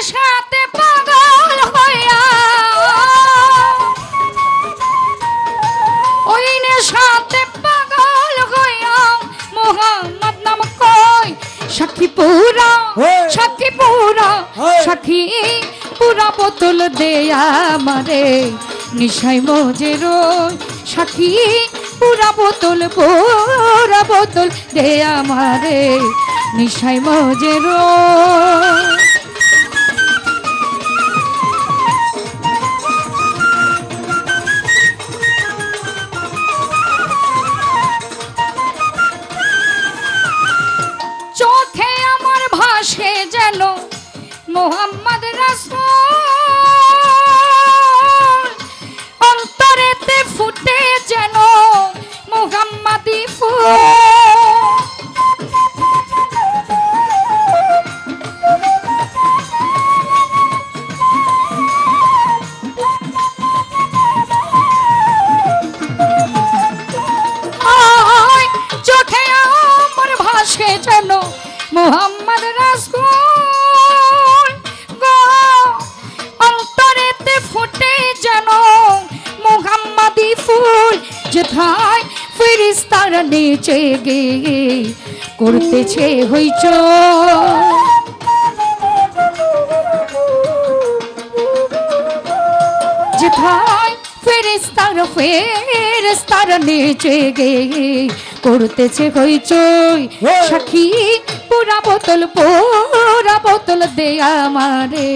নেশাতে পাগল হইয়া ওই নেশাতে পাগল হইয়া মোহাম্মদ নাম কই সাক্ষী পুরা সাক্ষী পুরা বোতল দেয়া আমারে নিশাই মজে রই সাক্ষী পুরা বোতল দেয়া আমারে নিশাই মজে রই চোখে আমার ভাসে যেন মোহাম্মদ রাসূল অন্তরেতে ফুটে যেন মোহাম্মদি ফুল চোখে আমার ভাসে যেন মোহাম্মদ রাসূল অন্তরেতে ফুটে যেন মোহাম্মদি ফুল যেথায় ফেরেশতারা নেচে গে করতেছে হইচই যেথায় ফেরেশতারা নেচে গে করতেছে হইচই সাক্ষী পুরা বোতল দে আমারে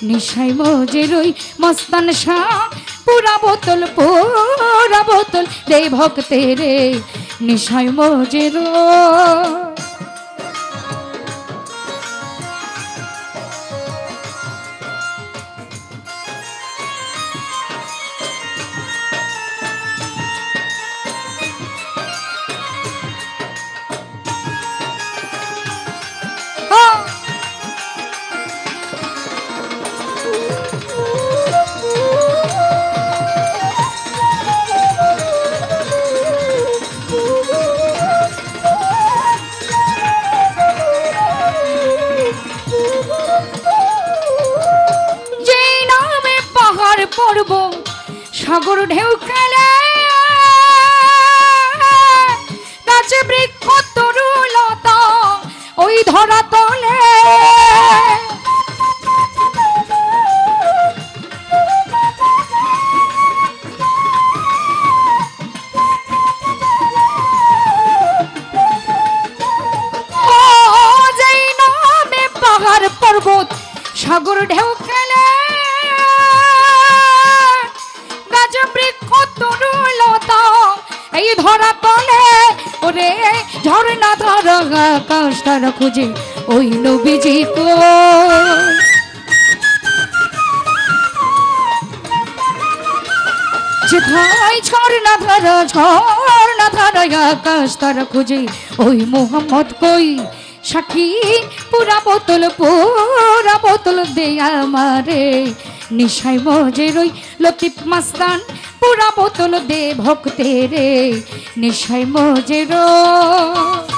নিশাই মজে রই মস্তান শাহ পুরা বোতল দে ভক্তেরে নিশাই মজে রই পড়ব সাগর ঢেউ খেলে গাছ বৃক্ষ তরুলতা ওই ধরা তলে যেই নামে পাহাড় পর্বত সাগর ঢেউ খেলে এই ধরা তলে ওরে ঝর্ণা ধরা আকাশ তারা খুঁজে ওই নবীজি যেথায় ঝর্ণা ধরা আকাশ তারা খুঁজে ওই মোহাম্মদ কই সাক্ষী পুরা বোতল দে আমারে নিশাই মজে রই লতিফ মাস্তান পুরা বোতল দে ভক্তেরে নিশাই মজে রই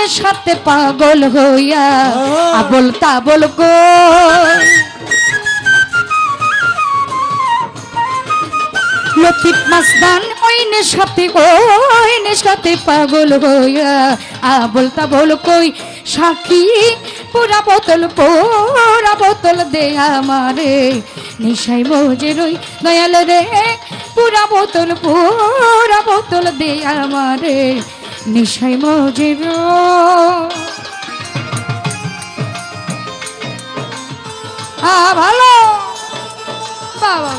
নেশাতে পাগল হইয়া আবল তাবল গো লতিফ মাস্তান ওই নেশাতে পাগল হইয়া আবল তাবল কই সাক্ষী পুরা বোতল দে আমারে নিশাই মজে রই দয়াল রে পুরা বোতল দে আমারে নিশাই মজে ভালো বাবা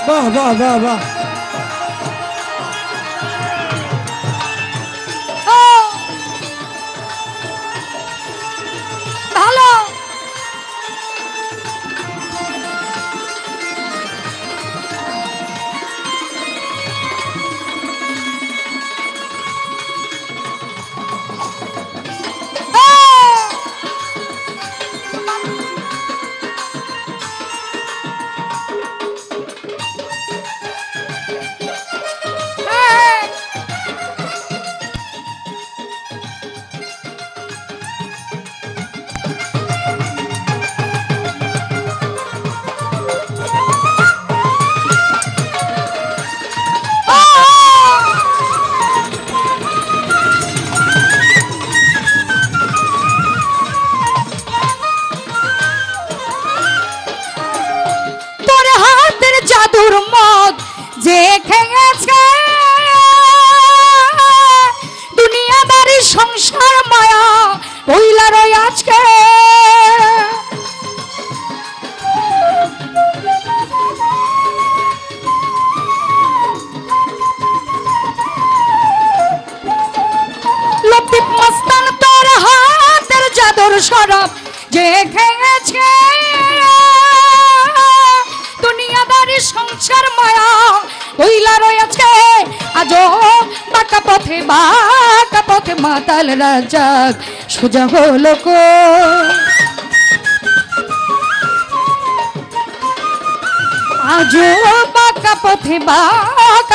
বাহ বাহ বাহ বাহ ভালো জাদুর মদ যে খেয়েছে দুনিয়াদারি সংসার মায়া পইলা রই আজকে লতিফ মাস্তান তোর হাতের জাদুর শরাব যে খেয়েছে দুনিয়াদারি সংসার মায়া হইলা রয়েছে আজো বাঁকা পথে মাতাল রাজাক সোজা হলো কো আজো বাঁকা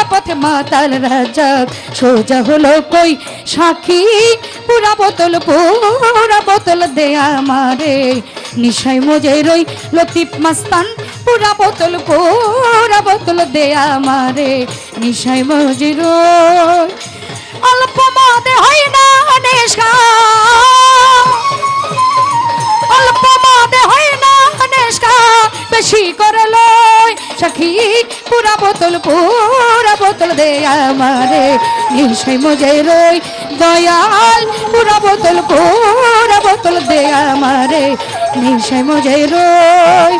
পথে মাতাল রাজাক সোজা হলো কই সাক্ষী পুরা বোতল দে আমারে নিশাই মজে রই লতিফ মাস্তান পুরা বোতল দে আমারে নিশাই মজে রই অল্প মদে হয় না নেশা অল্প মদে হয় না নেশা বেশি করে লয় সাক্ষী পুরা বোতল দে আমারে নিশাই মজে রই দয়াল পুরা বোতল দে আমারে নিশাই মজে রই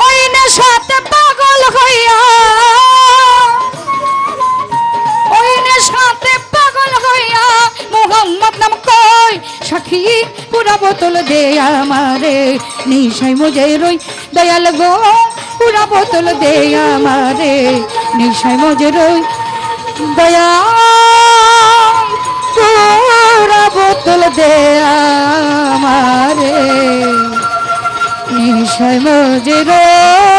ওই নেশাতে পাগল হইয়া মোহাম্মদ নাম কই সাক্ষী পুরা বোতল দে আমারে নিশাই মজে রই দয়াল গো পুরা বোতল দে আমারে নিশাই মজে রই দয়া পুরা বোতল দে আমারে নিশাই মজে রই